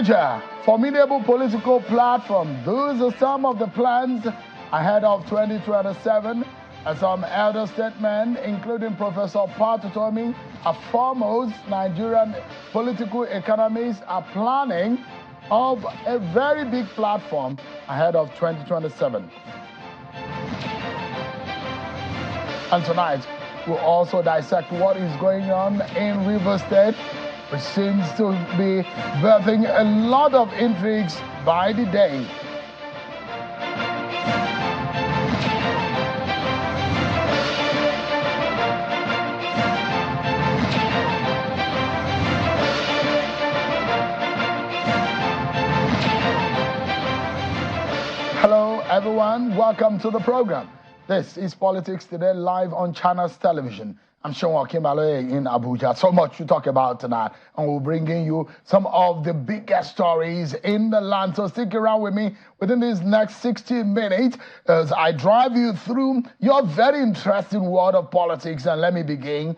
merger, formidable political platform. Those are some of the plans ahead of 2027. And some elder statesmen, including Professor Pat Utomi, a foremost Nigerian political economist, are planning of a very big platform ahead of 2027. And tonight, we'll also dissect what is going on in Rivers State, which seems to be birthing a lot of intrigues by the day. Hello, everyone. Welcome to the program. This is Politics Today, live on Channels Television. I'm Sean Kimbaloye in Abuja. So much to talk about tonight, and we're bringing you some of the biggest stories in the land. So stick around with me within these next 60 minutes as I drive you through your very interesting world of politics. And let me begin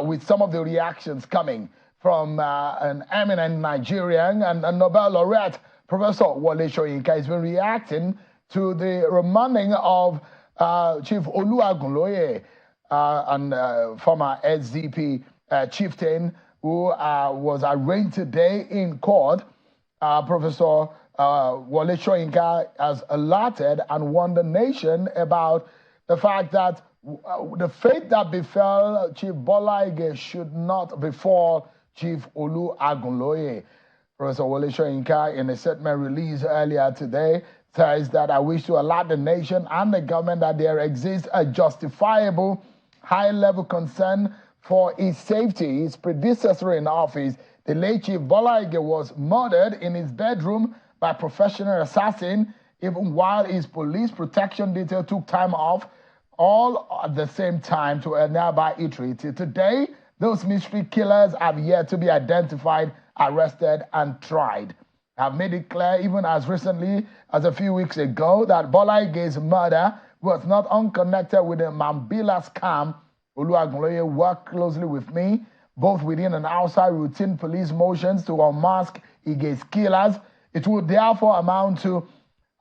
with some of the reactions coming from an eminent Nigerian and a Nobel laureate, Professor Wole Soyinka. Has been reacting to the remanding of Chief Wole Soyinka, and former SDP chieftain who was arraigned today in court. Professor Wole Soyinka has alerted and warned the nation about the fact that the fate that befell Chief Bola Ige should not befall Chief Wole Soyinka. Professor Wole Soyinka, in a statement released earlier today, says that I wish to alert the nation and the government that there exists a justifiable high-level concern for his safety. His predecessor in office, the late Chief Bola Ige, was murdered in his bedroom by a professional assassin, even while his police protection detail took time off, all at the same time, to a nearby eatery. Today, those mystery killers have yet to be identified, arrested, and tried. Have made it clear, even as recently as a few weeks ago, that Bola Ige's murder was not unconnected with the Mambila scam. Wole Soyinka worked closely with me, both within and outside routine police motions to unmask Ige's killers. It would therefore amount to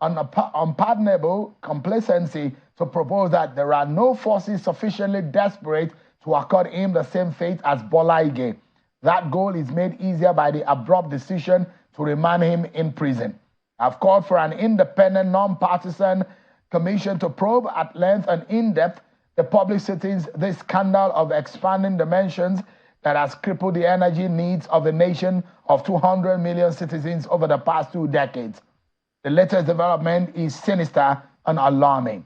an unpardonable complacency to propose that there are no forces sufficiently desperate to accord him the same fate as Bola Ige. That goal is made easier by the abrupt decision to remand him in prison. I've called for an independent, non-partisan commission to probe at length and in-depth the public settings this scandal of expanding dimensions that has crippled the energy needs of the nation of 200 million citizens over the past 2 decades. The latest development is sinister and alarming.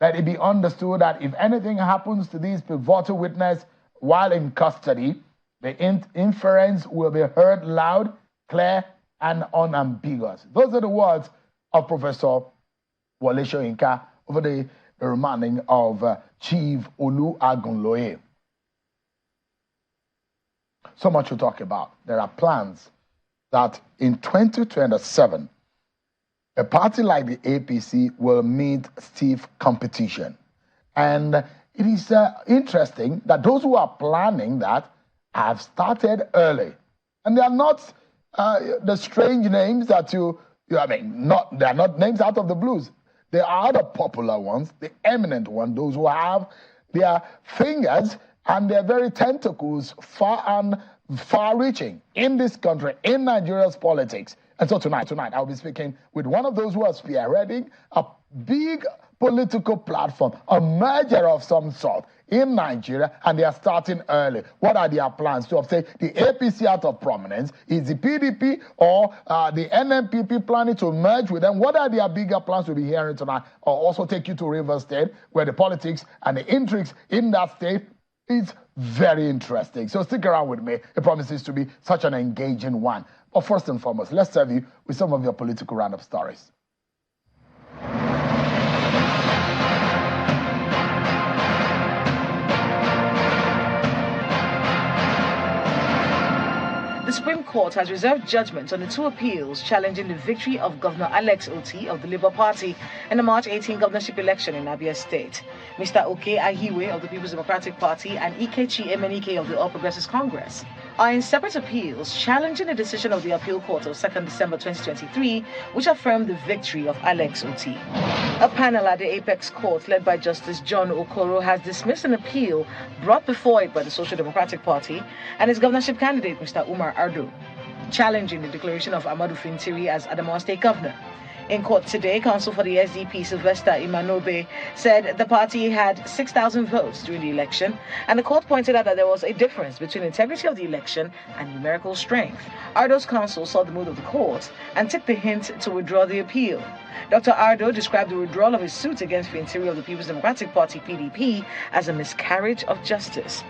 Let it be understood that if anything happens to these pivotal witnesses while in custody, the inference will be heard loud, clear, and unambiguous. Those are the words of Professor Wole Soyinka over the remanding of Chief Wole Soyinka. So much to talk about. There are plans that in 2027, a party like the APC will meet stiff competition. And it is interesting that those who are planning that have started early. And they are not the strange names that they're not names out of the blues. They are the popular ones, the eminent ones, those who have their fingers and their very tentacles far-reaching in this country, in Nigeria's politics. And so tonight, I'll be speaking with one of those who are spearheading a big political platform, a merger of some sort in Nigeria, and they are starting early. What are their plans to obtain the APC out of prominence? Is the PDP or the NNPP planning to merge with them? What are their bigger plans we'll be hearing tonight? I'll also take you to Rivers State, where the politics and the intrigues in that state is very interesting. So stick around with me. It promises to be such an engaging one. But first and foremost, let's serve you with some of your political roundup stories. The Supreme Court has reserved judgment on the 2 appeals challenging the victory of Governor Alex Oti of the Labour Party in the March 18 governorship election in Abia State. Mr. Oke Ahiwe of the People's Democratic Party and Ikechi Emenike of the All Progressives Congress are in separate appeals challenging the decision of the Appeal Court of 2nd December 2023, which affirmed the victory of Alex Oti. A panel at the Apex Court led by Justice John Okoro has dismissed an appeal brought before it by the Social Democratic Party and its governorship candidate, Mr. Umar Ardo, challenging the declaration of Amadou Fintiri as Adamawa State Governor. In court today, counsel for the SDP, Sylvester Imanobe, said the party had 6,000 votes during the election, and the court pointed out that there was a difference between integrity of the election and numerical strength. Ardo's counsel saw the mood of the court and took the hint to withdraw the appeal. Dr. Ardo described the withdrawal of his suit against the interior of the People's Democratic Party, PDP, as a miscarriage of justice.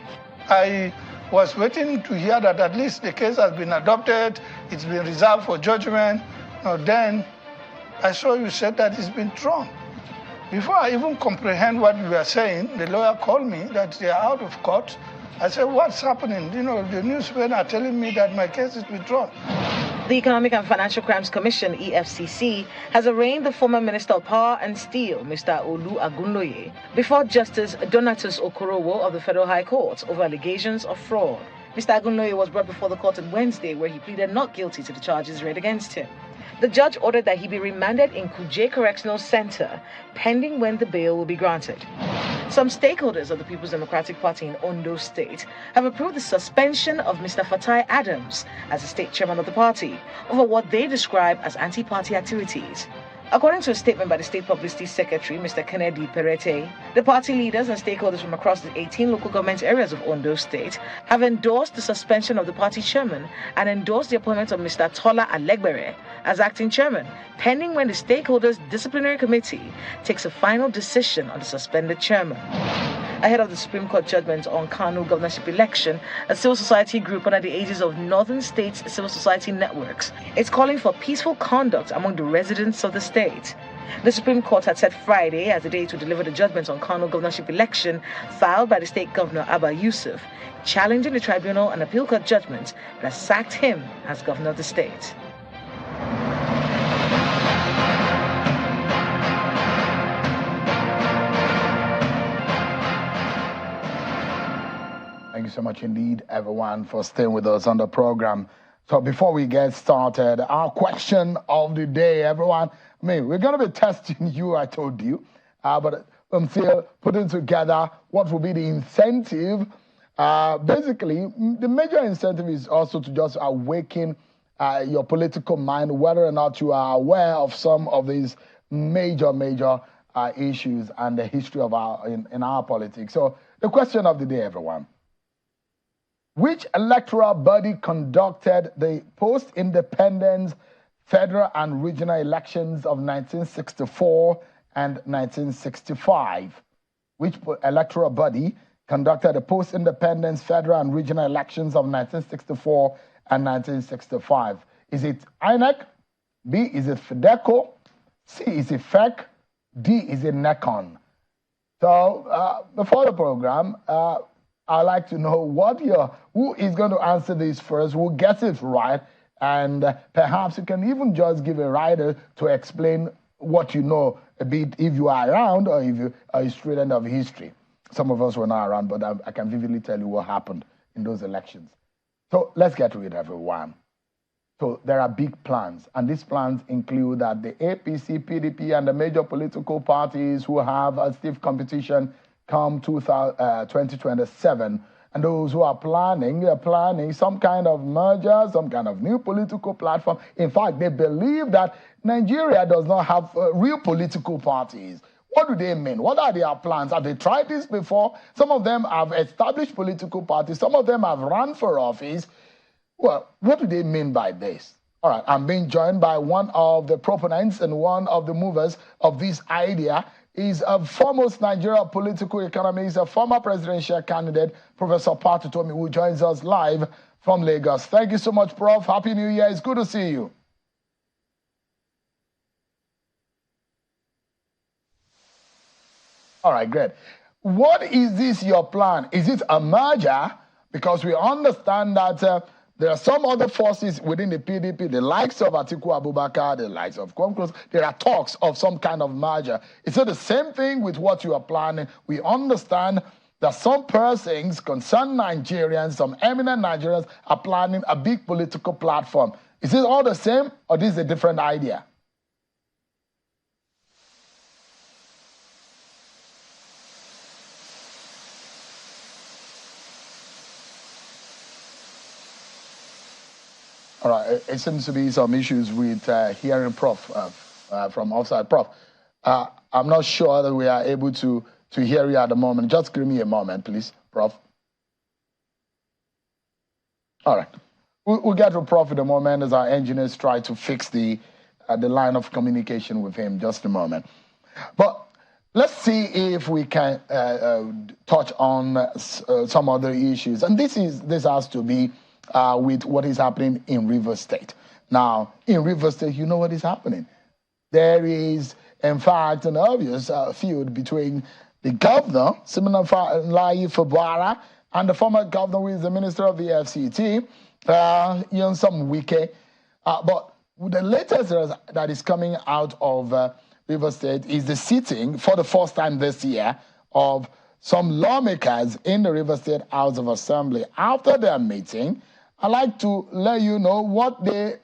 I was waiting to hear that at least the case has been adopted, it's been reserved for judgment. Then I saw you said that it's been thrown. Before I even comprehend what you were saying, the lawyer called me that they are out of court. I said, what's happening? The newsmen are telling me that my case is withdrawn. The Economic and Financial Crimes Commission, EFCC, has arraigned the former Minister of Power and Steel, Mr. Olu Agunloye, before Justice Donatus Okorowo of the Federal High Court over allegations of fraud. Mr. Agunloye was brought before the court on Wednesday, where he pleaded not guilty to the charges read against him. The judge ordered that he be remanded in Kuje Correctional Center, pending when the bail will be granted. Some stakeholders of the People's Democratic Party in Ondo State have approved the suspension of Mr. Fatai Adams as the state chairman of the party over what they describe as anti-party activities. According to a statement by the State Publicity Secretary, Mr. Kennedy Perete, the party leaders and stakeholders from across the 18 local government areas of Ondo State have endorsed the suspension of the party chairman and endorsed the appointment of Mr. Tola Alegbere as acting chairman, pending when the stakeholders' disciplinary committee takes a final decision on the suspended chairman. Ahead of the Supreme Court judgment on Kano governorship election, a civil society group under the aegis of Northern States Civil Society Networks is calling for peaceful conduct among the residents of the state. The Supreme Court had set Friday as the day to deliver the judgment on Kano governorship election filed by the state governor Abba Yusuf, challenging the tribunal and appeal court judgment that sacked him as governor of the state. Thank you so much indeed, everyone, for staying with us on the program. So before we get started, our question of the day, everyone. We're going to be testing you, I told you, but I'm still putting together what will be the incentive. Basically, the major incentive is also to just awaken your political mind, whether or not you are aware of some of these major issues and the history of in our politics. So the question of the day, everyone. Which electoral body conducted the post-independence federal and regional elections of 1964 and 1965? Which electoral body conducted the post-independence federal and regional elections of 1964 and 1965? Is it INEC? B, is it FEDECO? C, is it FEC? D, is it NECON? So before the program, I'd like to know who is going to answer this first, who gets it right, and perhaps you can even just give a rider to explain what you know a bit, if you are around or if you are a student of history. Some of us were not around, but I can vividly tell you what happened in those elections. So let's get to it, everyone. So there are big plans, and these plans include that the APC, PDP, and the major political parties who have a stiff competition come 2027, and those who are planning, they're planning some kind of merger, some kind of new political platform. In fact, they believe that Nigeria does not have real political parties. What do they mean? What are their plans? Have they tried this before? Some of them have established political parties. Some of them have run for office. Well, what do they mean by this? All right, I'm being joined by one of the proponents and one of the movers of this idea. He's a foremost Nigerian political economist, a former presidential candidate, Professor Pat Utomi, who joins us live from Lagos. Thank you so much, Prof. Happy New Year. It's good to see you. All right, great. What is this, your plan? Is it a merger? Because we understand that there are some other forces within the PDP, the likes of Atiku Abubakar, the likes of Kwame. There are talks of some kind of merger. Is it the same thing with what you are planning? We understand that some persons, concerned Nigerians, some eminent Nigerians, are planning a big political platform. Is it all the same, or this is a different idea? All right, it seems to be some issues with hearing Prof from offside. Prof, I'm not sure that we are able to hear you at the moment. Just give me a moment, please, Prof. All right, we'll get to Prof in a moment as our engineers try to fix the line of communication with him. Just a moment. But let's see if we can touch on some other issues. And this has to be with what is happening in Rivers State. Now, in Rivers State, you know what is happening. There is, in fact, an obvious feud between the governor, Senator Magnus Abe, and the former governor, who is the minister of the FCT, Soyinka. But the latest that is coming out of Rivers State is the sitting, for the first time this year, of some lawmakers in the Rivers State House of Assembly. After their meeting, I'd like to let you know what they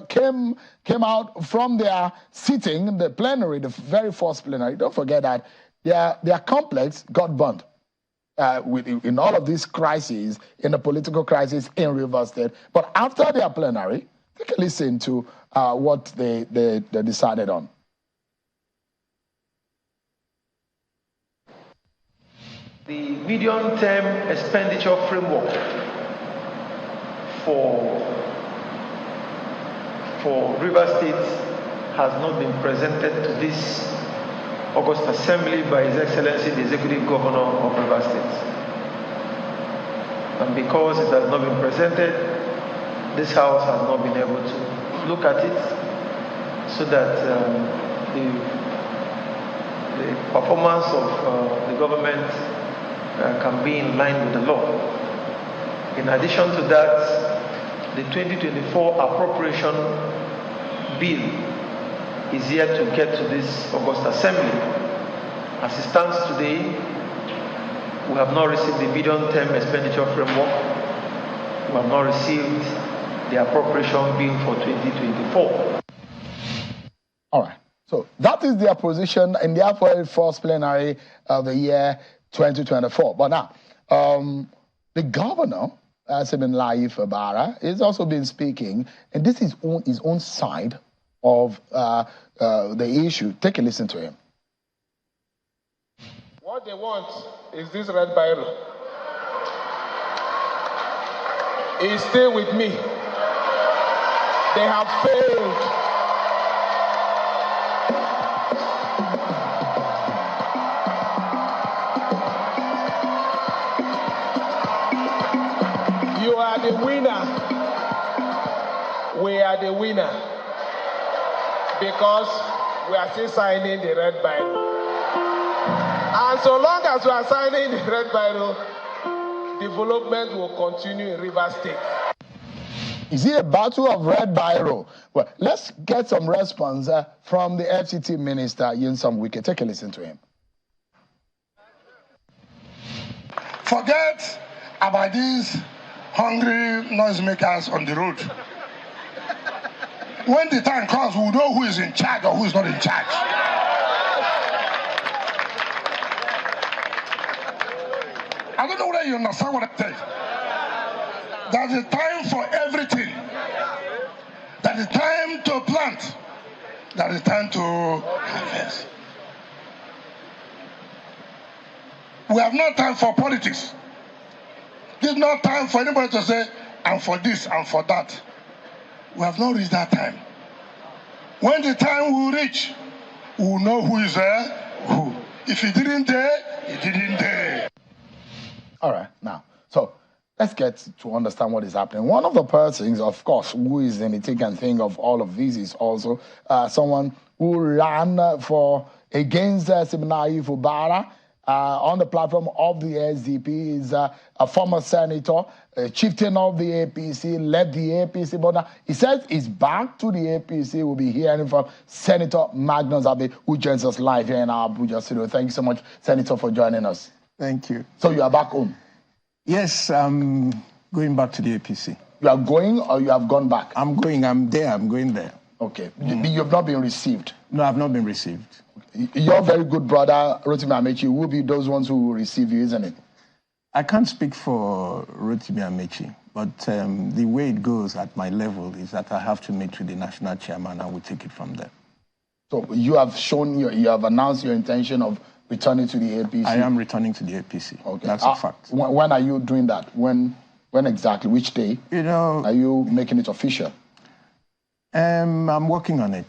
came out from their sitting, the plenary, the very first plenary. Don't forget that their complex got burned in all of these crises, in the political crisis in Rivers State. But after their plenary, take a listen to what they decided on. The medium-term expenditure framework for Rivers State has not been presented to this August Assembly by His Excellency the Executive Governor of Rivers State. And because it has not been presented, this House has not been able to look at it so that the performance of the government can be in line with the law. In addition to that, the 2024 appropriation bill is yet to get to this August Assembly. As it stands today, we have not received the medium-term expenditure framework. We have not received the appropriation bill for 2024. All right. So that is their position in their first plenary of the year 2024. But now, the governor, Magnus Abe, has also been speaking, and this is on his own side of the issue. Take a listen to him. What they want is this red biro. He's still with me. They have failed. You are the winner. We are the winner. Because we are still signing the red biro. And so long as we are signing the red biro, development will continue in Rivers State. Is it a battle of red biro? Well, let's get some response from the FCT minister, Soyinka. Take a listen to him. Forget about these hungry noisemakers on the road. When the time comes, we'll know who is in charge or who is not in charge. I don't know whether you understand what I say. There's a time for everything. There is time to plant. There is time to harvest. We have no time for politics. There's no time for anybody to say, I'm for this, I'm for that. We have not reached that time. When the time will reach, we'll know who is there, who. If he didn't dare, he didn't dare. All right, now, so let's get to understand what is happening. One of the persons, of course, who is in the thick and thing of all of this is also someone who ran against Magnus Abe on the platform of the SDP. Is a former senator, chieftain of the APC, led the APC, but now he says he's back to the APC. We'll be hearing from Senator Magnus Abe, who joins us live here in our Abuja studio. Thank you so much, Senator, for joining us. Thank you. So you are back home? Yes, I'm going back to the APC. You are going or you have gone back? I'm going. I'm there. I'm going there. Okay. You have not been received? No, I've not been received. Your very good brother, Rotimi Amechi, will be those ones who will receive you, isn't it? I can't speak for Rotimi Amechi, but the way it goes at my level is that I have to meet with the national chairman and we'll take it from there. So you have you have announced your intention of returning to the APC? I am returning to the APC. Okay. That's a fact. When are you doing that? When exactly? Which day? Are you making it official? I'm working on it.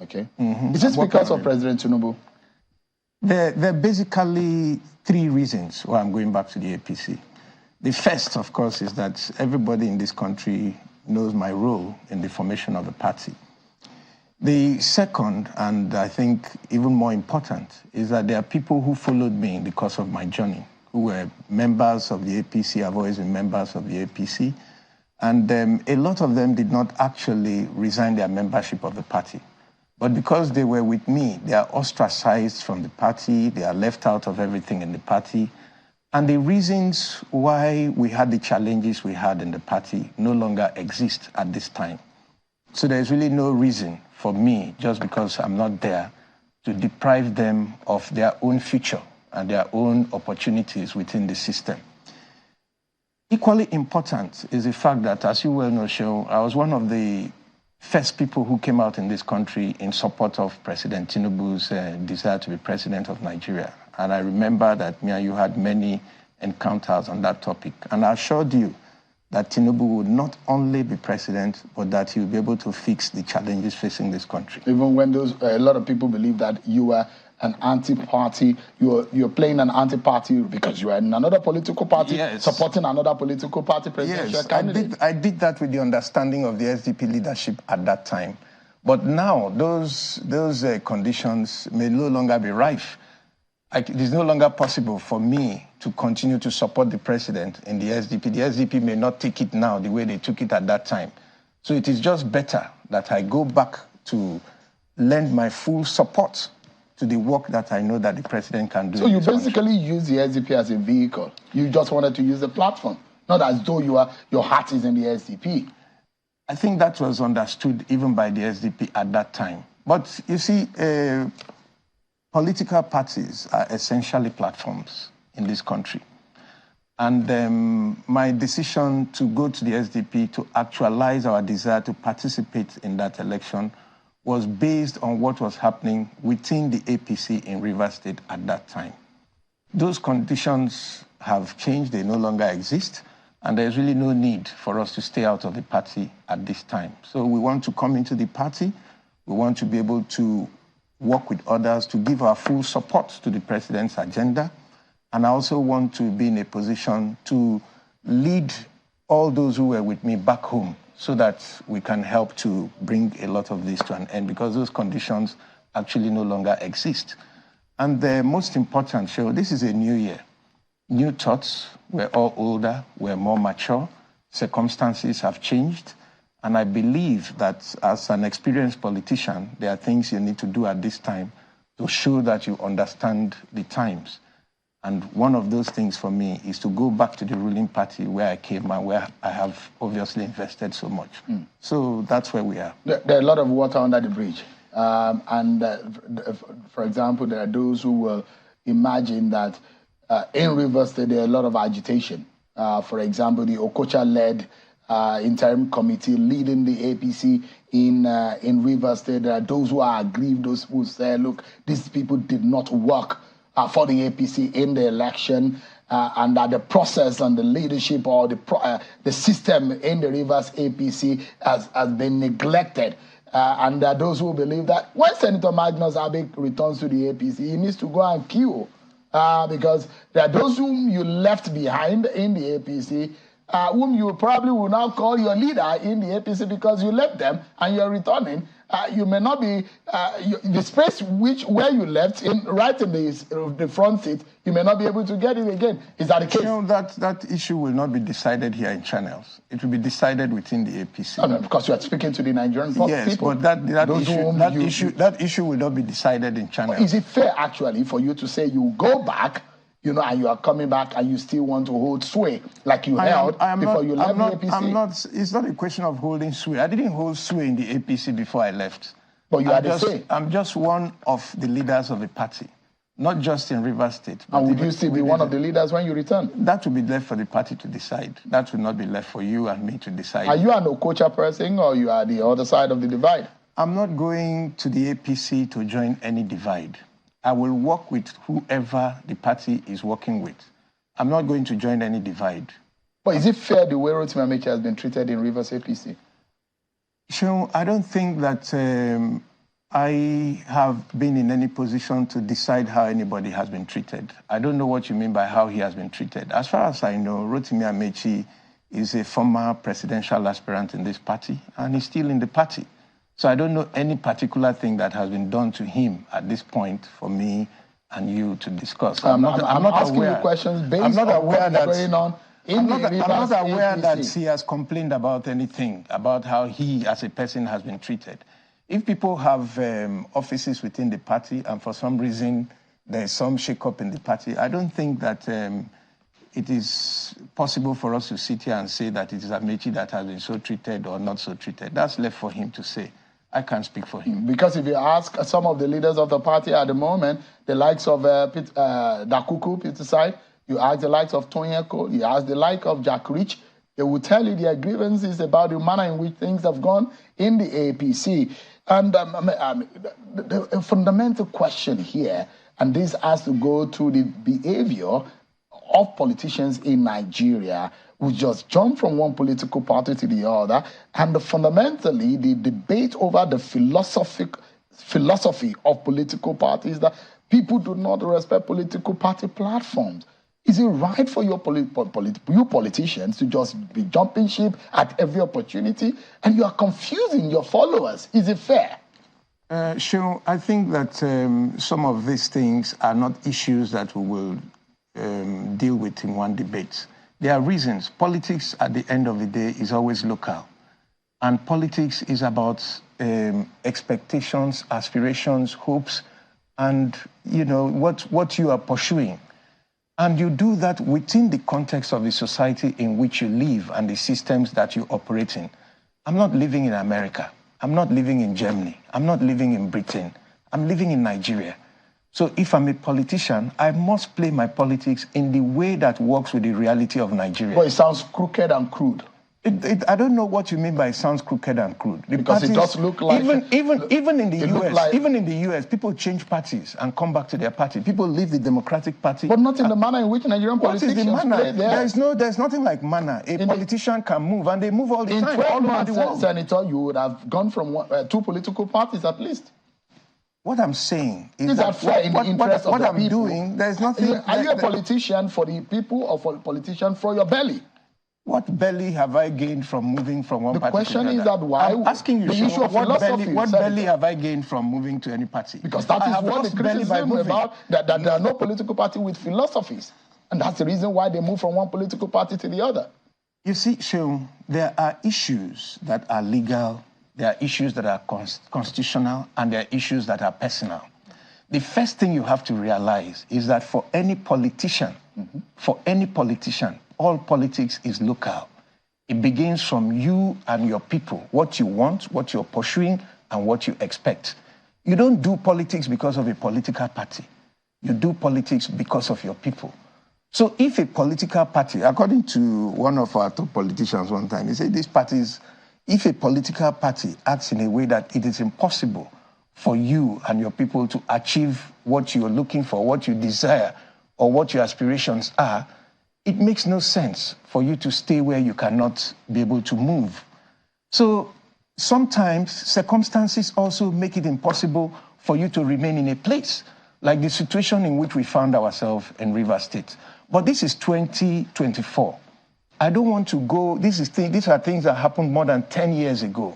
Okay. Is this because of President Tinubu? There are basically three reasons why I'm going back to the APC. The first, of course, is that everybody in this country knows my role in the formation of the party. The second, and I think even more important, is that there are people who followed me in the course of my journey, who were members of the APC. I've always been members of the APC. And a lot of them did not actually resign their membership of the party. But because they were with me, they are ostracized from the party, they are left out of everything in the party. And the reasons why we had the challenges we had in the party no longer exist at this time. So there's really no reason for me, just because I'm not there, to deprive them of their own future and their own opportunities within the system. Equally important is the fact that, as you well know, Shehu, I was one of the first people who came out in this country in support of President Tinubu's desire to be president of Nigeria. And I remember that me and you had many encounters on that topic. And I assured you that Tinubu would not only be president, but that he would be able to fix the challenges facing this country. Even when a lot of people believe that you were an anti-party, you're playing an anti-party because you are in another political party, supporting another political party presidential candidate. I did that with the understanding of the SDP leadership at that time. But now those conditions may no longer be rife. It is no longer possible for me to continue to support the president in the SDP. The SDP may not take it now the way they took it at that time. So it is just better that I go back to lend my full support to the work that I know that the president can do. So you basically use the SDP as a vehicle. You just wanted to use the platform, not as though your heart is in the SDP. I think that was understood even by the SDP at that time. But you see, political parties are essentially platforms in this country. And my decision to go to the SDP to actualize our desire to participate in that election was based on what was happening within the APC in Rivers State at that time. Those conditions have changed, they no longer exist, and there's really no need for us to stay out of the party at this time. So we want to come into the party, we want to be able to work with others to give our full support to the president's agenda, and I also want to be in a position to lead all those who were with me back home, so that we can help to bring a lot of this to an end, because those conditions actually no longer exist. And the most important, this is a new year. New thoughts, we're all older, we're more mature, circumstances have changed, and I believe that as an experienced politician, there are things you need to do at this time to show that you understand the times. And one of those things for me is to go back to the ruling party where I came and where I have obviously invested so much. So that's where we are. There are a lot of water under the bridge. For example, there are those who will imagine that in Rivers State, there are a lot of agitation. For example, the Okocha-led interim committee leading the APC in Rivers State. There are those who are aggrieved, those who say, look, these people did not work for the APC in the election, and that the process and the leadership or the system in the Rivers APC has been neglected. And there are those who believe that when Senator Magnus Abe returns to the APC, he needs to go and queue, because there are those whom you left behind in the APC, whom you probably will now call your leader in the APC because you left them and you're returning. You may not be, the space where you left, right in the front seat, you may not be able to get it again. Is that the case? That issue will not be decided here in Channels. It will be decided within the APC. No, because you are speaking to the Nigerian people. Yes, but that issue will not be decided in Channels. Is it fair, actually, for you to say you go back you know, and you are coming back and you still want to hold sway like you held before you left the APC? It's not a question of holding sway. I didn't hold sway in the APC before I left. But you had to say. I'm just one of the leaders of the party, not just in Rivers State. And would you still be one of the leaders when you return? That will be left for the party to decide. That will not be left for you and me to decide. Are you an Okocha person or you are the other side of the divide? I'm not going to the APC to join any divide. I will work with whoever the party is working with. I'm not going to join any divide. But is it fair the way Rotimi Amaechi has been treated in Rivers APC? Sure, I don't think that I have been in any position to decide how anybody has been treated. I don't know what you mean by how he has been treated. As far as I know, Rotimi Amaechi is a former presidential aspirant in this party, and he's still in the party. So I don't know any particular thing that has been done to him at this point for me and you to discuss. I'm not asking aware. You questions based on what's going on. I'm not aware that he has complained about anything, about how he as a person has been treated. If people have offices within the party and for some reason there's some shake-up in the party, I don't think that it is possible for us to sit here and say that it is Amaechi that has been so treated or not so treated. That's left for him to say. I can't speak for him. Because if you ask some of the leaders of the party at the moment, the likes of Dakuku, Peter Side, you ask the likes of Tonyeko, you ask the like of Jack Rich, they will tell you their grievances about the manner in which things have gone in the APC. And the fundamental question here, and this has to go to the behavior of politicians in Nigeria, who just jump from one political party to the other, and fundamentally the debate over the philosophy of political parties, that people do not respect political party platforms. Is it right for you politicians to just be jumping ship at every opportunity, and you are confusing your followers? Is it fair? Sure. I think that some of these things are not issues that we will deal with in one debate. There are reasons. Politics, at the end of the day, is always local. And politics is about expectations, aspirations, hopes, and, you know, what you are pursuing. And you do that within the context of the society in which you live and the systems that you operate in. I'm not living in America. I'm not living in Germany. I'm not living in Britain. I'm living in Nigeria. So if I'm a politician, I must play my politics in the way that works with the reality of Nigeria. But it sounds crooked and crude. I don't know what you mean by it sounds crooked and crude. Because it does look like... Even in the US, people change parties and come back to their party. People leave the Democratic Party. But not in the manner in which Nigerian politicians play there. There's nothing like manner. A politician can move, and they move all the time. In 12 months, Senator, you would have gone from two political parties at least. What I'm saying is that what I'm doing, there's nothing... Are you a politician for the people or for a politician for your belly? What belly have I gained from moving from one party to the other? The question is that why... I'm asking you, the issue of philosophy, what belly have I gained from moving to any party? Because that is what the criticism about, that there are no political party with philosophies. And that's the reason why they move from one political party to the other. You see, Sheung, there are issues that are legal, there are issues that are constitutional, and there are issues that are personal. The first thing you have to realize is that for any politician, all politics is local. It begins from you and your people, what you want, what you're pursuing, and what you expect. You don't do politics because of a political party. You do politics because of your people. So if a political party, according to one of our top politicians one time, he said these parties, if a political party acts in a way that it is impossible for you and your people to achieve what you're looking for, what you desire, or what your aspirations are, it makes no sense for you to stay where you cannot be able to move. So sometimes circumstances also make it impossible for you to remain in a place, like the situation in which we found ourselves in Rivers State. But this is 2024. I don't want to go, these are things that happened more than 10 years ago.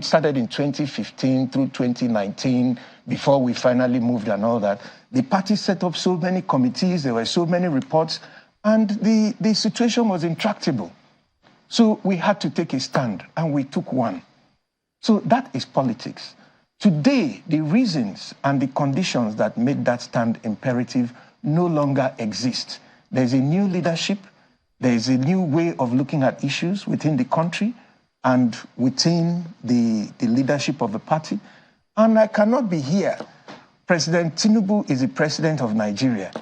Started in 2015 through 2019, before we finally moved and all that. The party set up so many committees, there were so many reports, and the situation was intractable. So we had to take a stand, and we took one. So that is politics. Today, the reasons and the conditions that made that stand imperative no longer exist. There's a new leadership. There's a new way of looking at issues within the country and within the leadership of the party. And I cannot be here. President Tinubu is the president of Nigeria.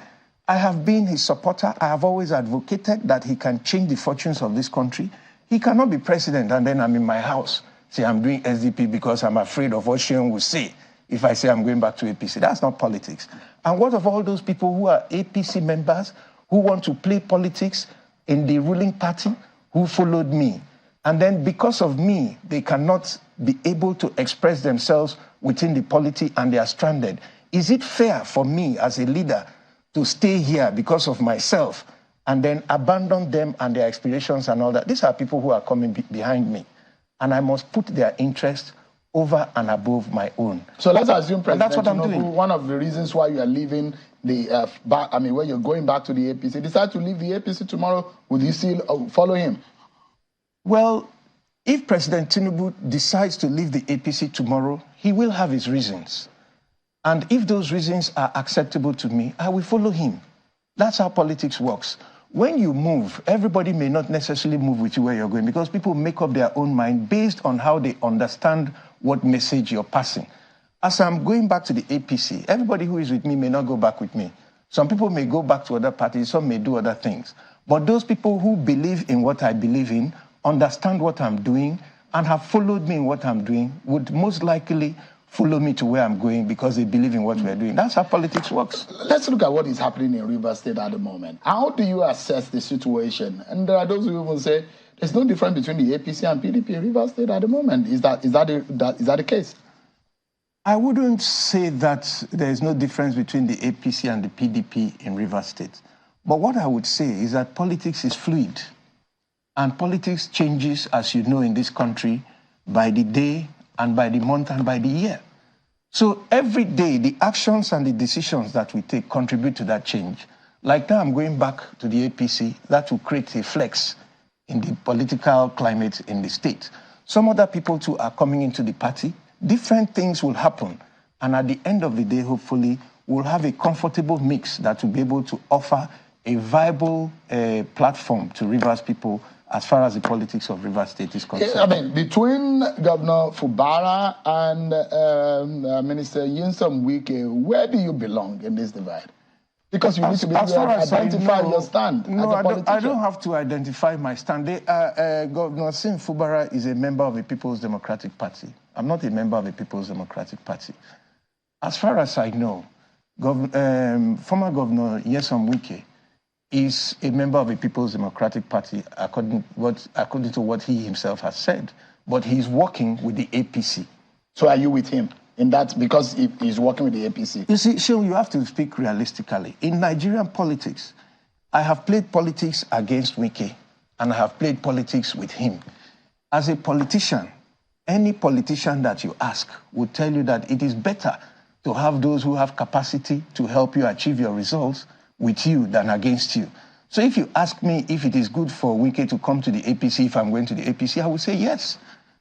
I have been his supporter. I have always advocated that he can change the fortunes of this country. He cannot be president and then I'm in my house. Say I'm doing SDP because I'm afraid of what Sheon will say if I say I'm going back to APC. That's not politics. And what of all those people who are APC members who want to play politics in the ruling party who followed me? And then because of me, they cannot be able to express themselves within the polity and they are stranded. Is it fair for me as a leader to stay here because of myself and then abandon them and their aspirations and all that? These are people who are coming behind me. And I must put their interest over and above my own. So let's assume, President, that's what I'm doing. One of the reasons why you are leaving the, when you're going back to the APC, decide to leave the APC tomorrow, would you still follow him? Well, if President Tinubu decides to leave the APC tomorrow, he will have his reasons. And if those reasons are acceptable to me, I will follow him. That's how politics works. When you move, everybody may not necessarily move with you where you're going because people make up their own mind based on how they understand what message you're passing. As I'm going back to the APC, everybody who is with me may not go back with me. Some people may go back to other parties, some may do other things. But those people who believe in what I believe in, understand what I'm doing, and have followed me in what I'm doing, would most likely follow me to where I'm going because they believe in what we're doing. That's how politics works. Let's look at what is happening in Rivers State at the moment. How do you assess the situation? And there are those who even say there's no difference between the APC and PDP in Rivers State at the moment. Is that the case? I wouldn't say that there is no difference between the APC and the PDP in Rivers State. But what I would say is that politics is fluid. And politics changes, as you know, in this country by the day and by the month and by the year. So every day, the actions and the decisions that we take contribute to that change. Like now I'm going back to the APC, that will create a flex in the political climate in the state. Some other people too are coming into the party. Different things will happen. And at the end of the day, hopefully, we'll have a comfortable mix that will be able to offer a viable platform to Rivers people as far as the politics of Rivers State is concerned. I mean, between Governor Fubara and Minister Nyesom Wike, where do you belong in this divide? Because you need to be able to identify your stand as a politician. I don't have to identify my stand. Governor Sim Fubara is a member of the People's Democratic Party. I'm not a member of the People's Democratic Party. As far as I know, former Governor Nyesom Wike is a member of the People's Democratic Party, according to what he himself has said. But he's working with the APC. So are you with him in that, because he's working with the APC? You see, Sheon, you have to speak realistically. In Nigerian politics, I have played politics against Wike, and I have played politics with him. As a politician, any politician that you ask will tell you that it is better to have those who have capacity to help you achieve your results with you than against you. So if you ask me if it is good for Wike to come to the APC, if I'm going to the APC, I would say yes,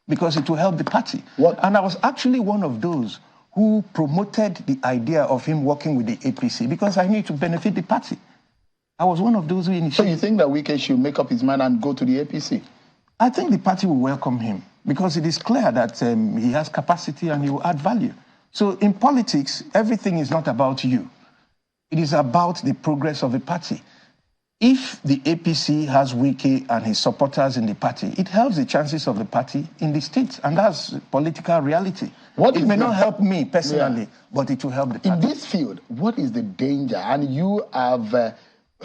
because it will help the party. And I was actually one of those who promoted the idea of him working with the APC because I knew it would benefit the party. I was one of those who initiated. So you think that Wike should make up his mind and go to the APC? I think the party will welcome him because it is clear that he has capacity and he will add value. So in politics, everything is not about you. It is about the progress of the party. If the APC has Wike and his supporters in the party, it helps the chances of the party in the state. And that's political reality. It may not help me personally, but it will help the party. In this field, what is the danger? And you have,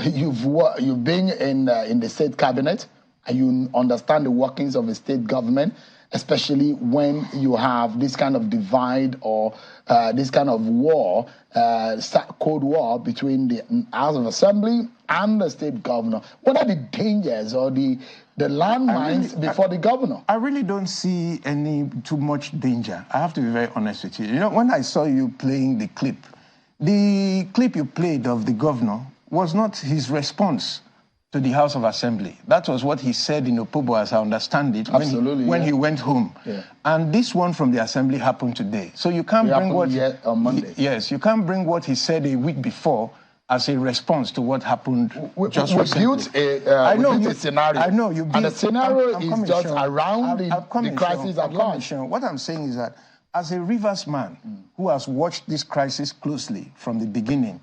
you've been in the state cabinet, and you understand the workings of a state government, especially when you have this kind of divide or this kind of war, Cold War between the House of Assembly and the state governor. What are the dangers or the landmines before the governor? I really don't see any too much danger. I have to be very honest with you. You know, when I saw you playing the clip you played of the governor was not his response to the House of Assembly. That was what he said in Opobo, as I understand it, when he went home. Yeah. And this one from the Assembly happened today. So you can't bring what... on Monday. Yes, you can't bring what he said a week before as a response to what happened just we recently. built a scenario. I know you built, and the scenario is just around the crisis at large. What I'm saying is that as a Rivers man who has watched this crisis closely from the beginning,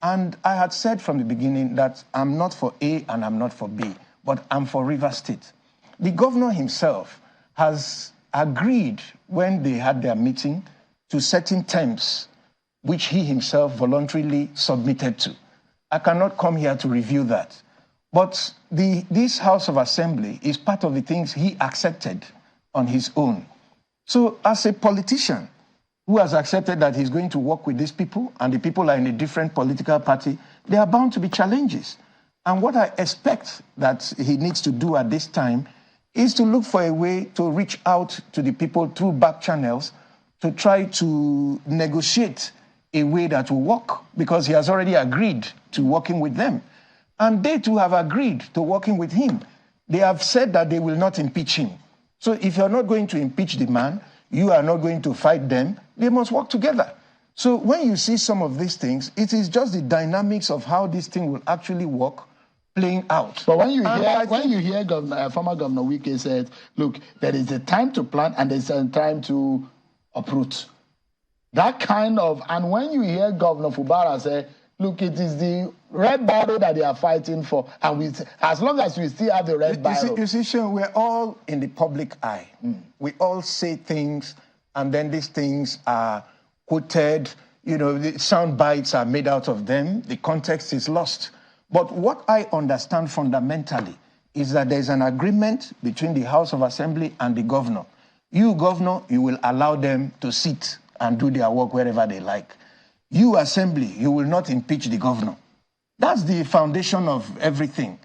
and I had said from the beginning that I'm not for A and I'm not for B, but I'm for Rivers State. The governor himself has agreed when they had their meeting to certain terms which he himself voluntarily submitted to. I cannot come here to review that. But this House of Assembly is part of the things he accepted on his own. So as a politician who has accepted that he's going to work with these people, and the people are in a different political party, there are bound to be challenges. And what I expect that he needs to do at this time is to look for a way to reach out to the people through back channels to try to negotiate a way that will work, because he has already agreed to working with them. And they too have agreed to working with him. They have said that they will not impeach him. So if you're not going to impeach the man, you are not going to fight them, they must work together. So when you see some of these things, it is just the dynamics of how this thing will actually work playing out. But when you hear former Governor Wike said, look, there is a time to plant and there's a time to uproot. That kind of, and when you hear Governor Fubara say, look, it is the red barrel that they are fighting for, and as long as we still have the red barrel. You see, Sean, we're all in the public eye. We all say things, and then these things are quoted, the sound bites are made out of them, the context is lost. But what I understand fundamentally is that there's an agreement between the House of Assembly and the governor. You, governor, you will allow them to sit and do their work wherever they like. You, Assembly, you will not impeach the governor. That's the foundation of everything.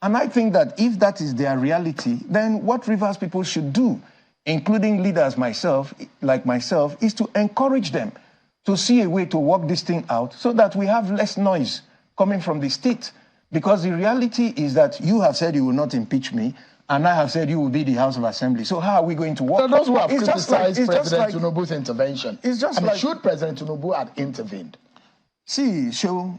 And I think that if that is their reality, then what Rivers people should do, including leaders like myself, is to encourage them to see a way to work this thing out so that we have less noise coming from the state. Because the reality is that you have said you will not impeach me, and I have said you will be the House of Assembly. So how are we going to work? So those who have criticized President Tinubu's intervention, should President Tinubu have intervened? See,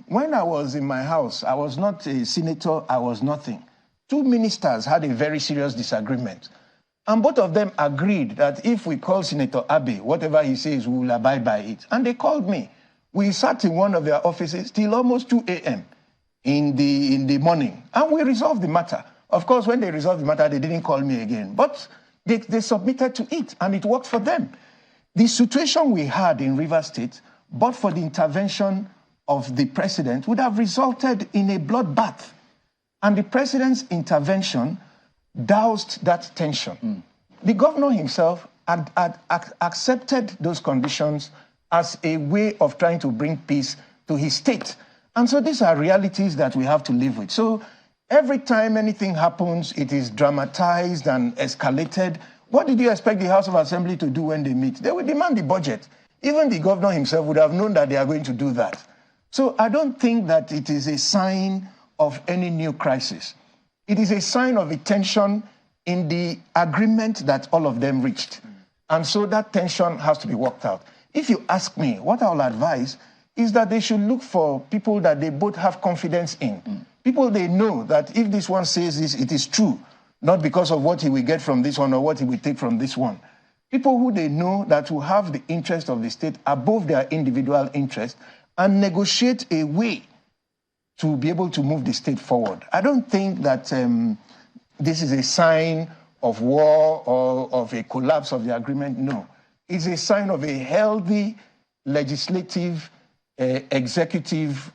when I was in my house, I was not a senator, I was nothing. Two ministers had a very serious disagreement. And both of them agreed that if we call Senator Abe, whatever he says, we will abide by it. And they called me. We sat in one of their offices till almost 2 a.m. in the morning, and we resolved the matter. Of course, when they resolved the matter, they didn't call me again. But they submitted to it, and it worked for them. The situation we had in Rivers State, but for the intervention of the president, would have resulted in a bloodbath. And the president's intervention doused that tension. The governor himself had accepted those conditions as a way of trying to bring peace to his state. And so these are realities that we have to live with. So every time anything happens, it is dramatized and escalated. What did you expect the House of Assembly to do when they meet? They will demand the budget. Even the governor himself would have known that they are going to do that. So I don't think that it is a sign of any new crisis. It is a sign of a tension in the agreement that all of them reached. And so that tension has to be worked out. If you ask me, what I will advise is that they should look for people that they both have confidence in. People they know that if this one says this, it is true, not because of what he will get from this one or what he will take from this one. People who they know that will have the interest of the state above their individual interest and negotiate a way to be able to move the state forward. I don't think that this is a sign of war or of a collapse of the agreement. No. It's a sign of a healthy legislative, executive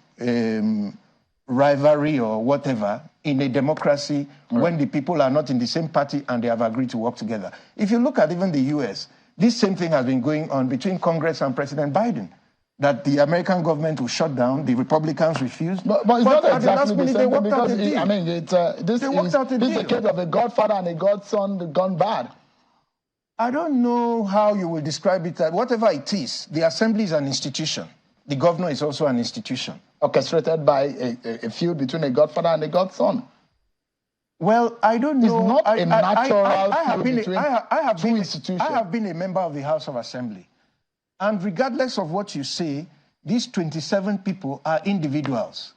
rivalry or whatever in a democracy when the people are not in the same party and they have agreed to work together. If you look at even the US, this same thing has been going on between Congress and President Biden, that the American government will shut down, the Republicans refused. But it's not exactly the same thing because, this is a case of a godfather and a godson gone bad. I don't know how you will describe it. Whatever it is, the assembly is an institution. The governor is also an institution. Orchestrated by a feud between a godfather and a godson. Well, I don't know. It's not a natural feud between two institutions. I have been a member of the House of Assembly. And regardless of what you say, these 27 people are individuals.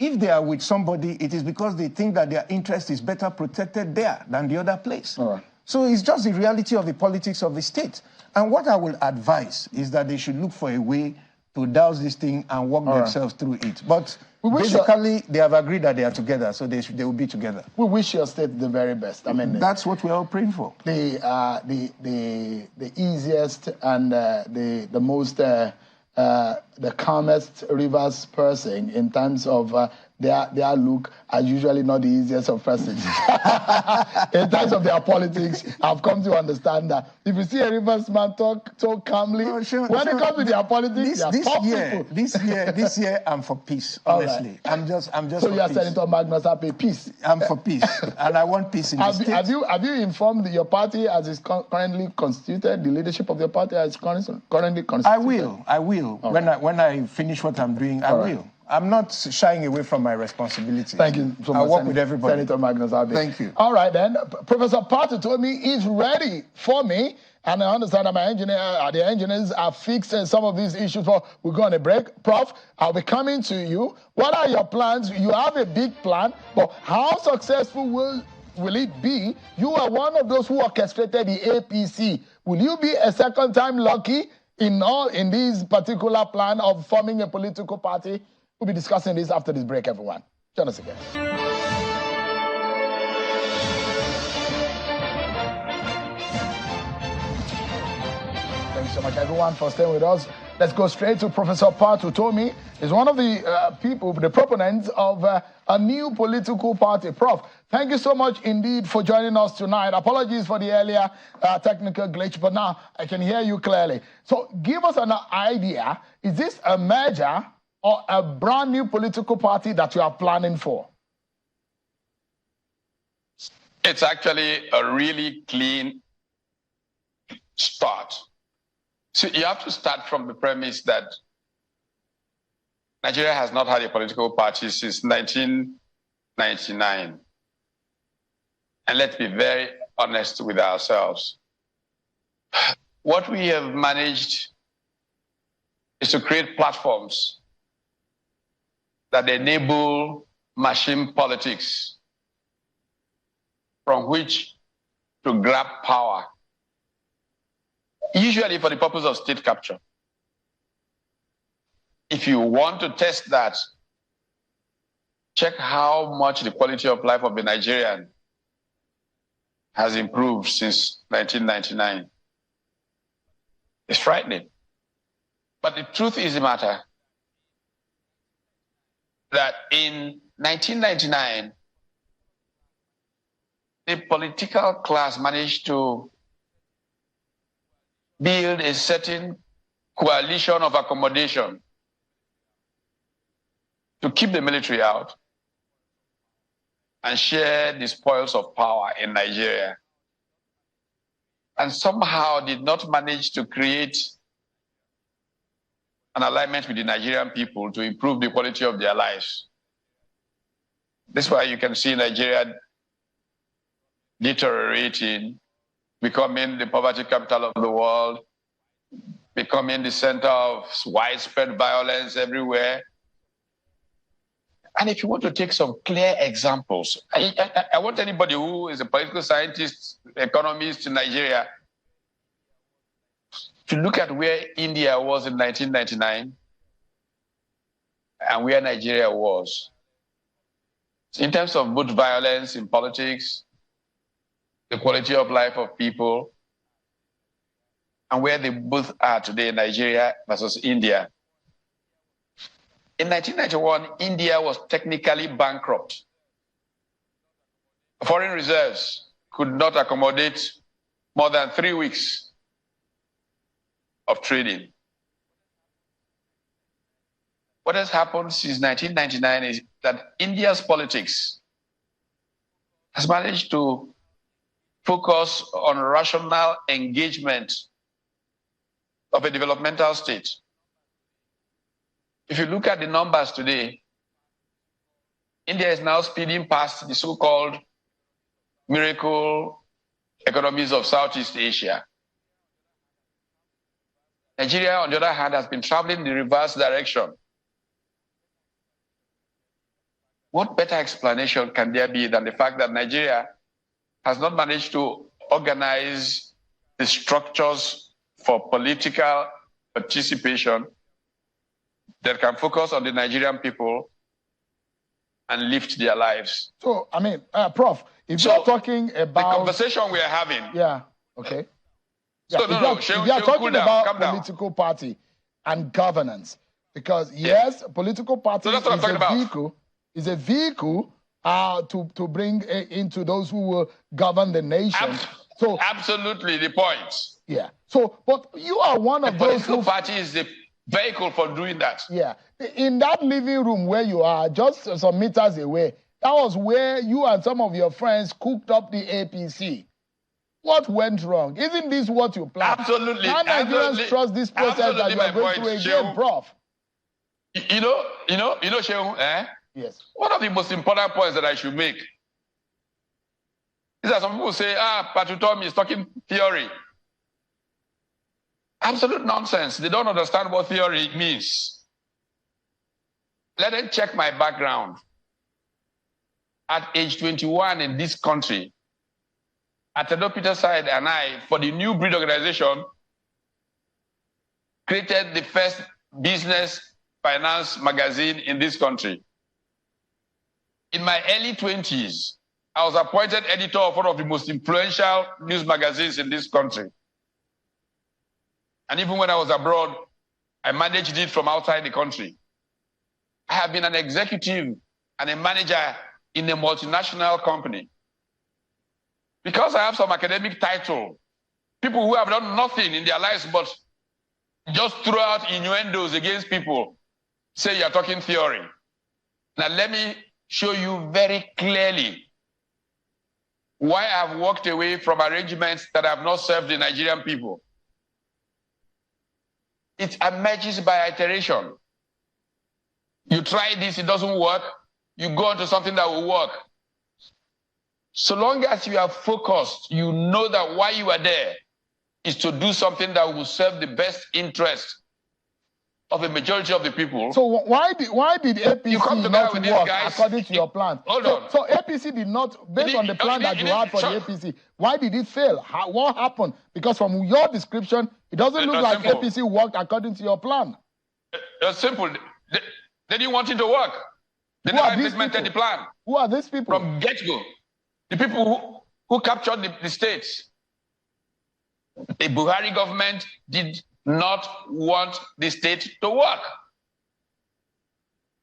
if they are with somebody, it is because they think that their interest is better protected there than the other place. All right. So it's just the reality of the politics of the state. And what I will advise is that they should look for a way to douse this thing and walk themselves through it. But basically, they have agreed that they are together, so they will be together. We wish your state the very best. I mean, that's what we're all praying for. The easiest and the most the calmest Rivers person in terms of their look are usually not the easiest of persons. In terms of their politics, I've come to understand that if you see a Rivers man talk so calmly, when it comes to their politics, this year, I'm for peace. Honestly, right. I'm just. So you are Senator Magnus Abe, peace. I'm for peace, and I want peace in the state. Have you informed your party as is currently constituted? The leadership of your party as currently constituted. I will. Okay. When I finish what I'm doing, I will. I'm not shying away from my responsibility. Thank you so much. I work with everybody. Senator Magnus Abe. Thank you. All right, then. Professor Pat Utomi is ready for me. And I understand that the engineers are fixing some of these issues. We're going to break. Prof, I'll be coming to you. What are your plans? You have a big plan, but how successful will it be? You are one of those who orchestrated the APC. Will you be a second time lucky in this particular plan of forming a political party? We'll be discussing this after this break, everyone. Join us again. Thank you so much, everyone, for staying with us. Let's go straight to Professor Pat Utomi. He's one of the people, the proponents of a new political party. Prof, thank you so much indeed for joining us tonight. Apologies for the earlier technical glitch, but now I can hear you clearly. So give us an idea. Is this a merger or a brand new political party that you are planning for? It's actually a really clean start. So you have to start from the premise that Nigeria has not had a political party since 1999. And let's be very honest with ourselves. What we have managed is to create platforms that enable machine politics from which to grab power, usually for the purpose of state capture. If you want to test that, check how much the quality of life of the Nigerian has improved since 1999. It's frightening. But the truth is the matter that in 1999, the political class managed to build a certain coalition of accommodation to keep the military out and share the spoils of power in Nigeria, and somehow did not manage to create an alignment with the Nigerian people to improve the quality of their lives. This is why you can see Nigeria deteriorating, becoming the poverty capital of the world, becoming the center of widespread violence everywhere. And if you want to take some clear examples, I want anybody who is a political scientist, economist in Nigeria to look at where India was in 1999 and where Nigeria was. In terms of both violence in politics, the quality of life of people, and where they both are today, Nigeria versus India. In 1991, India was technically bankrupt. Foreign reserves could not accommodate more than 3 weeks of trading. What has happened since 1999 is that India's politics has managed to focus on rational engagement of a developmental state. If you look at the numbers today, India is now speeding past the so-called miracle economies of Southeast Asia. Nigeria, on the other hand, has been traveling in the reverse direction. What better explanation can there be than the fact that Nigeria has not managed to organize the structures for political participation that can focus on the Nigerian people and lift their lives? So, I mean, Prof, if you're talking about... The conversation we are having... Yeah, okay. Yeah, so, if you're talking about political party and governance, because, yes, political party is a vehicle to bring into those who will govern the nation. So absolutely the point. Yeah. So, but you are one of those political party is the vehicle for doing that. Yeah. In that living room where you are, just some meters away, that was where you and some of your friends cooked up the APC. What went wrong? Isn't this what you planned? Absolutely. Can Nigerians trust this process that you are going through again, Prof? You know, Shehu, Yes. One of the most important points that I should make is that some people say, Pat Utomi is talking theory. Absolute nonsense. They don't understand what theory means. Let them check my background. At age 21 in this country, Atedo Peterside and I, for the New Breed organization, created the first business finance magazine in this country. In my early 20s, I was appointed editor of one of the most influential news magazines in this country. And even when I was abroad, I managed it from outside the country. I have been an executive and a manager in a multinational company. Because I have some academic title, people who have done nothing in their lives but just throw out innuendos against people, say you're talking theory. Now let me show you very clearly why I've walked away from arrangements that have not served the Nigerian people. It emerges by iteration. You try this, it doesn't work, you go on to something that will work. So long as you are focused, you know that why you are there is to do something that will serve the best interest of a majority of the people. So why did APC not work according to your plan? Hold on. So APC did not, based on the plan that you had for the APC, why did it fail? What happened? Because from your description, it doesn't look like APC worked according to your plan. It's simple. They didn't want it to work. They never implemented the plan. Who are these people? From get-go. The people who captured the states. The Buhari government did not want the state to work.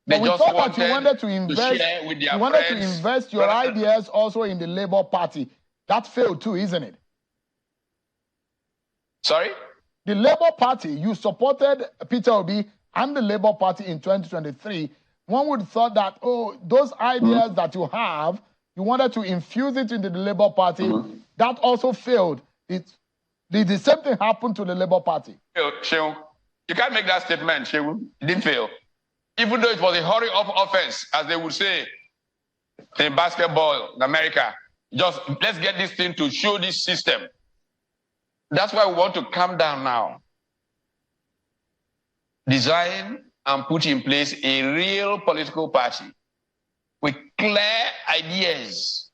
They but we just thought that you wanted to invest, share with their you wanted friends, to invest your ideas also in the Labour Party. That failed too, isn't it? Sorry? The Labour Party, you supported Peter Obi and the Labour Party in 2023. One would have thought that, those ideas that you have, you wanted to infuse it into the Labour Party. That also failed. The same thing happened to the Labour Party. Shehu, you can't make that statement, Shehu. It didn't fail. Even though it was a hurry-up offense, as they would say in basketball in America, just let's get this thing to show this system. That's why we want to calm down now. Design and put in place a real political party with clear ideas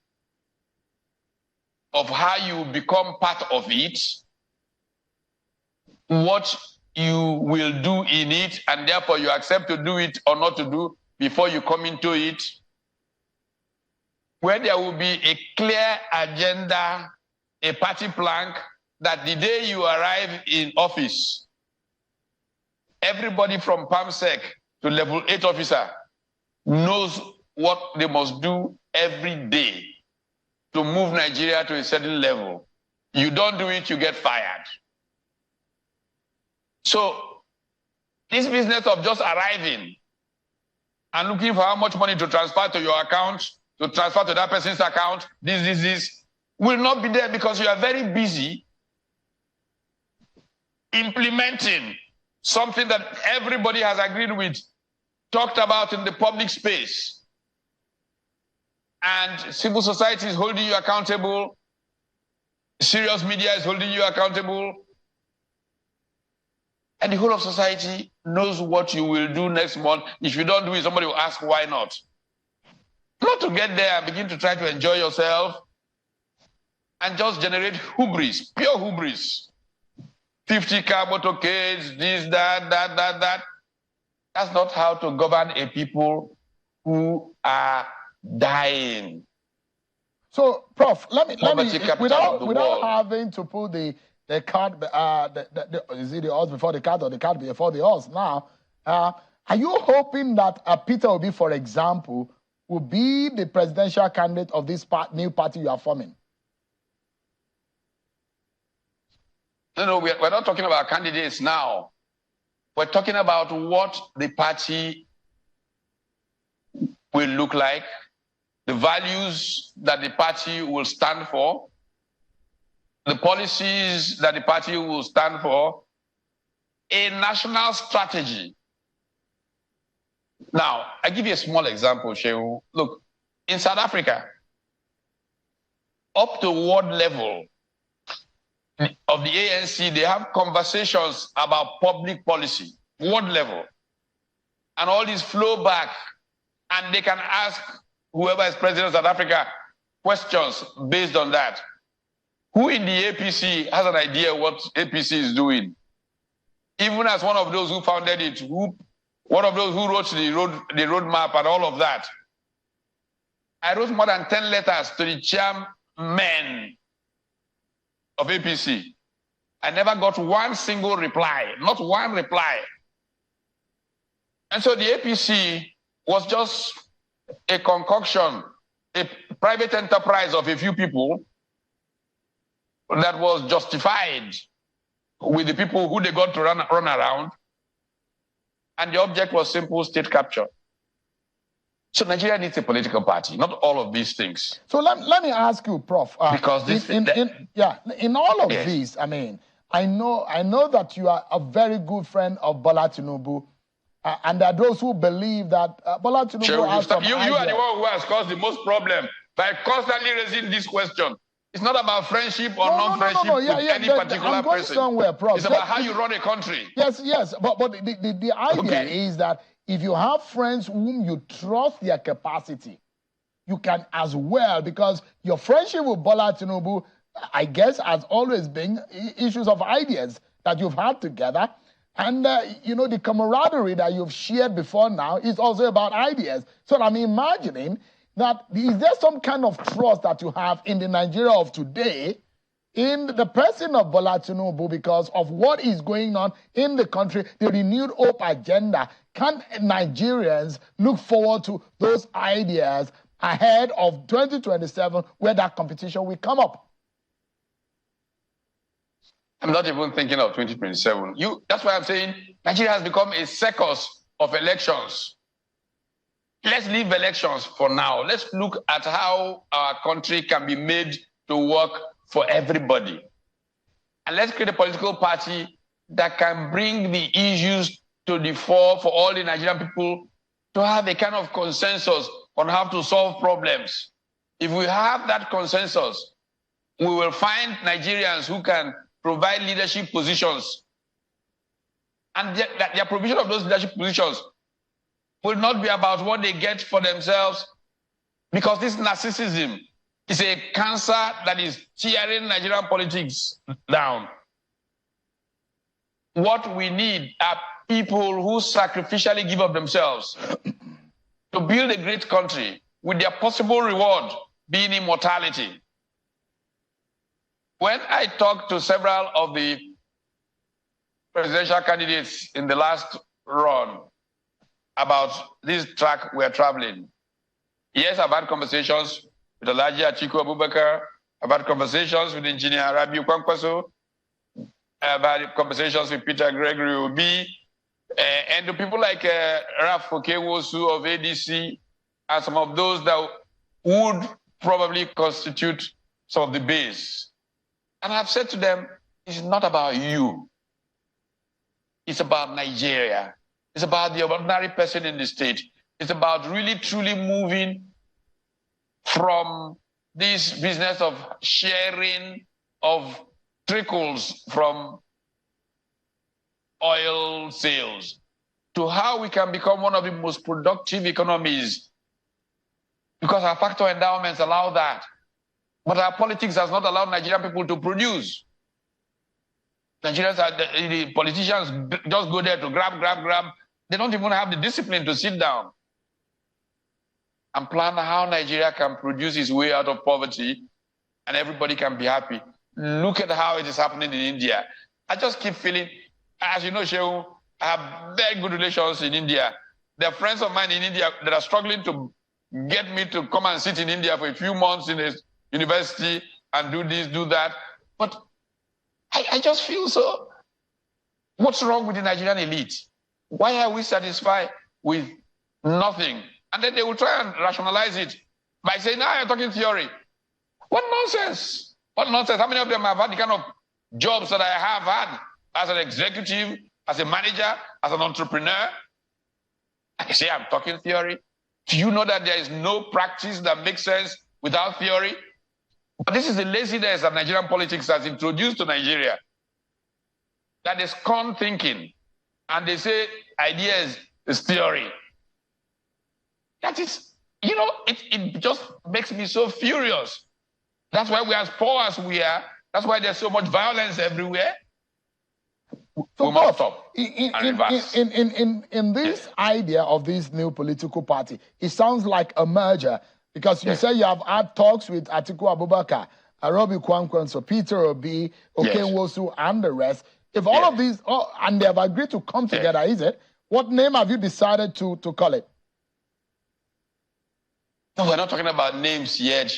of how you become part of it, what you will do in it, and therefore you accept to do it or not to do before you come into it, where there will be a clear agenda, a party plank, that the day you arrive in office, everybody from PAMSEC to level 8 officer knows what they must do every day to move Nigeria to a certain level. You don't do it, you get fired. So this business of just arriving and looking for how much money to transfer to your account, to transfer to that person's account, this, will not be there because you are very busy implementing something that everybody has agreed with, talked about in the public space. And civil society is holding you accountable. Serious media is holding you accountable. And the whole of society knows what you will do next month. If you don't do it, somebody will ask why not. Not to get there and begin to try to enjoy yourself and just generate hubris, pure hubris. 50-car motorcades, this, that. That's not how to govern a people who are dying. So, Prof, let me without world. having to put the cart, is it the horse before the cart or the cart before the horse? Now, are you hoping that Peter Obi, for example, will be the presidential candidate of this new party you are forming? No, we're not talking about candidates now. We're talking about what the party will look like, the values that the party will stand for, the policies that the party will stand for, a national strategy. Now, I give you a small example, Shehu. Look, in South Africa, up to ward level of the ANC, they have conversations about public policy, ward level. And all these flow back, and they can ask whoever is president of South Africa questions based on that. Who in the APC has an idea what APC is doing? Even as one of those who founded it, one of those who wrote the roadmap and all of that. I wrote more than 10 letters to the chairman of APC. I never got one single reply, not one reply. And so the APC was just a concoction, a private enterprise of a few people that was justified with the people who they got to run around. And the object was simple state capture. So Nigeria needs a political party, not all of these things. So let me ask you, Prof. Because this, in all of these, I mean, I know that you are a very good friend of Bola Tinubu, and there are those who believe that Bola Tinubu has some you are the one who has caused the most problem by constantly raising this question. It's not about friendship or non-friendship with any particular person. Somewhere, Prof. It's about how you run a country. Yes. But the idea is that if you have friends whom you trust their capacity, you can as well, because your friendship with Bola Tinubu, I guess, has always been issues of ideas that you've had together. And, the camaraderie that you've shared before now is also about ideas. So I'm imagining that is there some kind of trust that you have in the Nigeria of today in the person of Bola Tinubu because of what is going on in the country, the renewed hope agenda? Can Nigerians look forward to those ideas ahead of 2027 where that competition will come up? I'm not even thinking of 2027. That's why I'm saying Nigeria has become a circus of elections. Let's leave elections for now. Let's look at how our country can be made to work for everybody. And let's create a political party that can bring the issues to the fore for all the Nigerian people to have a kind of consensus on how to solve problems. If we have that consensus, we will find Nigerians who can provide leadership positions. And their provision of those leadership positions will not be about what they get for themselves, because this narcissism is a cancer that is tearing Nigerian politics down. What we need are people who sacrificially give of themselves to build a great country with their possible reward being immortality. When I talked to several of the presidential candidates in the last run about this track we're traveling, yes, I've had conversations with Alhaji Atiku Abubakar, I've had conversations with Engineer Rabiu Kwankwaso, I've had conversations with Peter Gregory Obi, and the people like Raf Okewosu of ADC, and some of those that would probably constitute some of the base. And I've said to them, it's not about you. It's about Nigeria. It's about the ordinary person in the state. It's about really, truly moving from this business of sharing of trickles from oil sales to how we can become one of the most productive economies because our factor endowments allow that. But our politics has not allowed Nigerian people to produce. Nigerians the politicians just go there to grab. They don't even have the discipline to sit down and plan how Nigeria can produce its way out of poverty and everybody can be happy. Look at how it is happening in India. I just keep feeling, as you know, Shehu, I have very good relations in India. There are friends of mine in India that are struggling to get me to come and sit in India for a few months in a university and do this, do that. But I just feel so, what's wrong with the Nigerian elite? Why are we satisfied with nothing? And then they will try and rationalize it by saying, now you're talking theory. What nonsense? What nonsense? How many of them have had the kind of jobs that I have had as an executive, as a manager, as an entrepreneur? And they say, I'm talking theory. Do you know that there is no practice that makes sense without theory? But this is the laziness that Nigerian politics has introduced to Nigeria. That is con thinking. And they say ideas is theory. That is, you know, it just makes me so furious. That's why we're as poor as we are. That's why there's so much violence everywhere. So we must stop in this idea of this new political party, it sounds like a merger, because you say you have had talks with Atiku Abubakar, Arobi Kwankwanso, Peter Obi, Okenwosu, and the rest. If all of these, and they have agreed to come together, is it? What name have you decided to call it? No, we're not talking about names yet.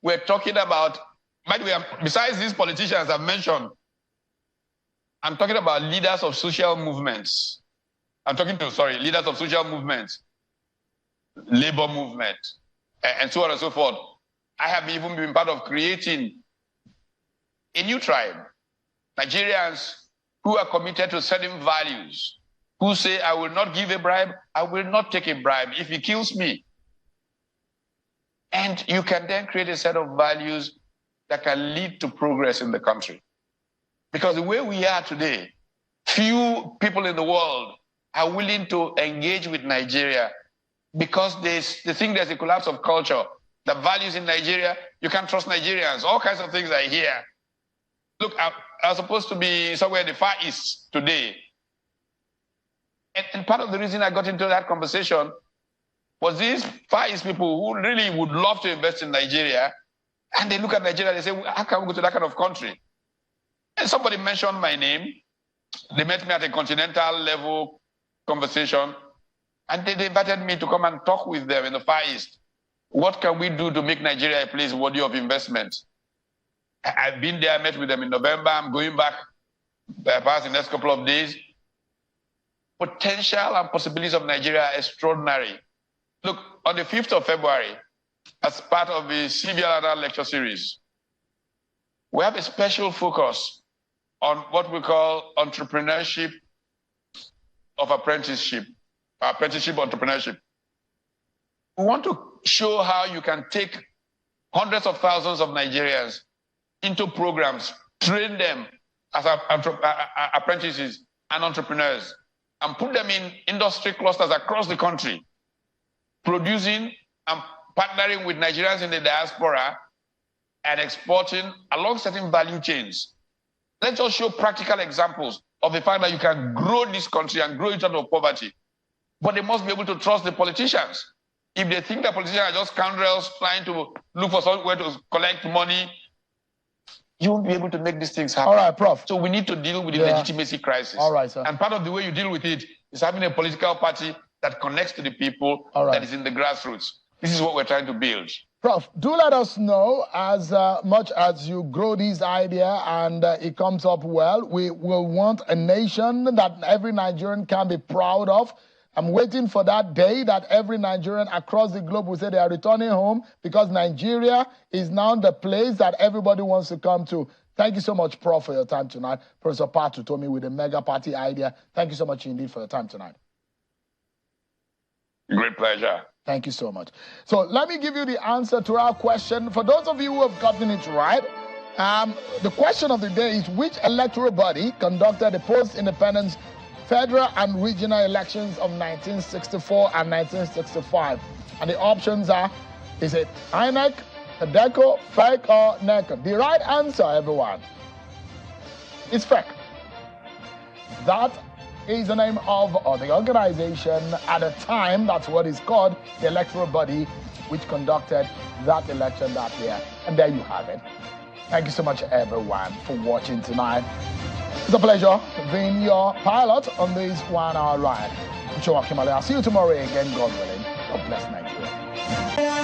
We're talking about, by the way, besides these politicians I've mentioned, I'm talking about leaders of social movements. Leaders of social movements, labor movement, and so on and so forth. I have even been part of creating a new tribe. Nigerians who are committed to certain values, who say, I will not give a bribe, I will not take a bribe if he kills me. And you can then create a set of values that can lead to progress in the country. Because the way we are today, few people in the world are willing to engage with Nigeria because they think there's a collapse of culture. The values in Nigeria, you can't trust Nigerians, all kinds of things I hear. Look, I was supposed to be somewhere in the Far East today. And part of the reason I got into that conversation was these Far East people who really would love to invest in Nigeria, and they look at Nigeria and they say, how can we go to that kind of country? And somebody mentioned my name. They met me at a continental level conversation, and they invited me to come and talk with them in the Far East. What can we do to make Nigeria a place worthy of investment? I've been there, met with them in November. I'm going back perhaps in the next couple of days. Potential and possibilities of Nigeria are extraordinary. Look, on the 5th of February, as part of the CBLR lecture series, we have a special focus on what we call entrepreneurship of apprenticeship, entrepreneurship. We want to show how you can take hundreds of thousands of Nigerians into programs, train them as apprentices and entrepreneurs, and put them in industry clusters across the country, producing and partnering with Nigerians in the diaspora and exporting along certain value chains. Let's just show practical examples of the fact that you can grow this country and grow it out of poverty. But they must be able to trust the politicians. If they think that politicians are just scoundrels trying to look for somewhere to collect money, you won't be able to make these things happen. All right, Prof. So we need to deal with the legitimacy crisis. All right, sir. And part of the way you deal with it is having a political party that connects to the people, that is in the grassroots. This is what we're trying to build. Prof, do let us know, as much as you grow this idea and it comes up well, we will want a nation that every Nigerian can be proud of. I'm waiting for that day that every Nigerian across the globe will say they are returning home, because Nigeria is now the place that everybody wants to come to. Thank you so much, Prof, for your time tonight. Professor Pat Utomi with the mega party idea. Thank you so much indeed for your time tonight. Great pleasure. Thank you so much. So let me give you the answer to our question. For those of you who have gotten it right, the question of the day is, which electoral body conducted the post-independence federal and regional elections of 1964 and 1965? And the options are Is it INEC, DECO, FEC, or NECO? The right answer, everyone, is FEC. That is the name of the organization at the time. That's what it's called, the electoral body which conducted that election that year. And there you have it. Thank you so much, everyone, for watching tonight. It's a pleasure being your pilot on this 1 hour ride. I'm Sean Kimale. I'll see you tomorrow again, God willing. God bless Nigeria.